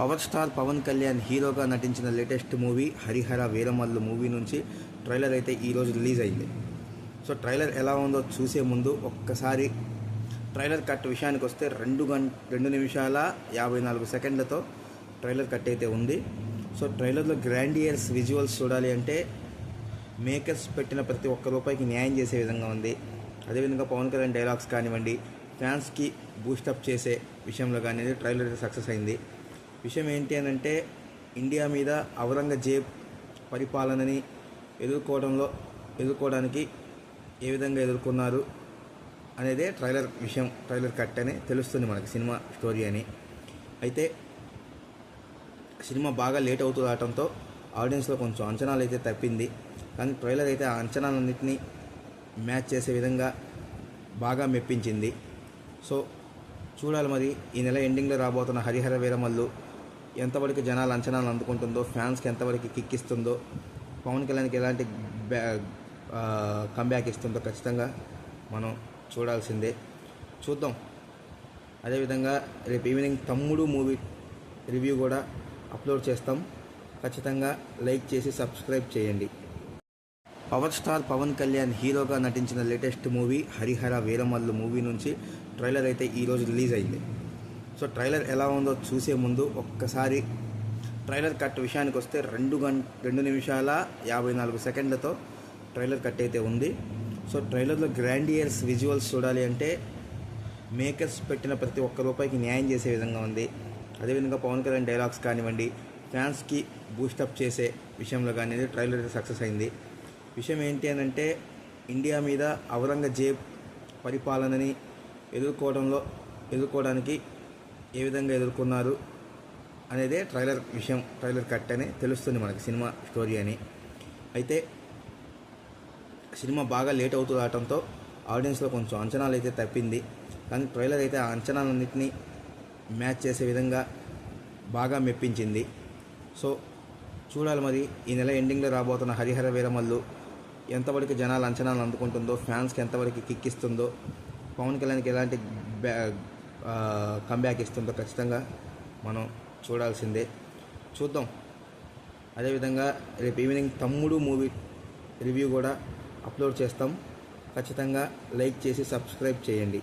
Power star Pawan Kalyan హీరోగా నటించిన latest movie Harihara Veeramallu movie నుంచి ట్రైలర్ అయితే ఈరోజు రిలీజ్ అయింది. సో ట్రైలర్ ఎలా ఉందో చూసే ముందు ఒక్కసారి ట్రైలర్ కట్ విషయానికి వస్తే 2 నిమిషాల 54 సెకండ్లతో ట్రైలర్ కట్ అయితే ఉంది. సో ట్రైలర్లో గ్రాండియర్స్ విజువల్స్ చూడాలి అంటే మేకర్స్ పెట్టిన ప్రతి ఒక్క రూపాయికి న్యాయం చేసే విధంగా ఉంది. అదేవిధంగా పవన్ కళ్యాణ్ డైలాగ్స్ కానివ్వండి, ఫ్యాన్స్కి బూస్టప్ చేసే విషయంలో కానీ ట్రైలర్ అయితే సక్సెస్ అయింది. విషయం ఏంటి అని అంటే ఇండియా మీద ఔరంగజేబ్ పరిపాలనని ఎదుర్కోవడానికి ఏ విధంగా ఎదుర్కొన్నారు అనేదే ట్రైలర్ కట్ అని తెలుస్తుంది మనకి సినిమా స్టోరీ అని. అయితే సినిమా బాగా లేట్ అవుతూ రావడంతో ఆడియన్స్లో కొంచెం అంచనాలు అయితే తప్పింది. కానీ ట్రైలర్ అయితే ఆ అంచనాలన్నింటినీ మ్యాచ్ చేసే విధంగా బాగా మెప్పించింది. సో చూడాలి మరి ఈ నెల ఎండింగ్లో రాబోతున్న హరిహర వీరమల్లు ఎంతవరకు జనాల అంచనాలు అందుకుంటుందో, ఫ్యాన్స్కి ఎంతవరకు కిక్ ఇస్తుందో, పవన్ కళ్యాణ్కి ఎలాంటి కంబ్యాక్ ఇస్తుందో ఖచ్చితంగా మనం చూడాల్సిందే. చూద్దాం. అదేవిధంగా రేపు ఈవినింగ్ తమ్ముడు మూవీ రివ్యూ కూడా అప్లోడ్ చేస్తాం. ఖచ్చితంగా లైక్ చేసి సబ్స్క్రైబ్ చేయండి. పవర్ స్టార్ పవన్ కళ్యాణ్ హీరోగా నటించిన latest movie Harihara Veeramallu movie నుంచి ట్రైలర్ అయితే ఈరోజు రిలీజ్ అయింది. సో ట్రైలర్ ఎలా ఉందో చూసే ముందు ఒక్కసారి ట్రైలర్ కట్ విషయానికి వస్తే 2 నిమిషాల 54 సెకండ్లతో ట్రైలర్ కట్ అయితే ఉంది. సో ట్రైలర్లో గ్రాండియర్స్ విజువల్స్ చూడాలి అంటే మేకర్స్ పెట్టిన ప్రతి ఒక్క రూపాయికి న్యాయం చేసే విధంగా ఉంది. అదేవిధంగా పవన్ కళ్యాణ్ డైలాగ్స్ కానివ్వండి, ఫ్యాన్స్కి బూస్టప్ చేసే విషయంలో కానీ ట్రైలర్ అయితే సక్సెస్ అయింది. విషయం ఏంటి అని అంటే ఇండియా మీద ఔరంగజేబ్ పరిపాలనని ఎదుర్కోవడానికి ఏ విధంగా ఎదుర్కొన్నారు అనేదే ట్రైలర్ కట్ అని తెలుస్తుంది మనకి సినిమా స్టోరీ అని. అయితే సినిమా బాగా లేట్ అవుతూ రావడంతో ఆడియన్స్లో కొంచెం అంచనాలు అయితే తప్పింది. కానీ ట్రైలర్ అయితే ఆ అంచనాలన్నింటినీ మ్యాచ్ చేసే విధంగా బాగా మెప్పించింది. సో చూడాలి మరి ఈ నెల ఎండింగ్లో రాబోతున్న హరిహర వీరమల్లు ఎంతవరకు జనాల అంచనాలు అందుకుంటుందో, ఫ్యాన్స్కి ఎంతవరకు కిక్ ఇస్తుందో, పవన్ కళ్యాణ్కి ఎలాంటి కంబ్యాక్ ఇస్తుందో ఖచ్చితంగా మనం చూడాల్సిందే. చూద్దాం. అదేవిధంగా రేపు ఈవినింగ్ తమ్ముడు మూవీ రివ్యూ కూడా అప్లోడ్ చేస్తాం. ఖచ్చితంగా లైక్ చేసి సబ్స్క్రైబ్ చేయండి.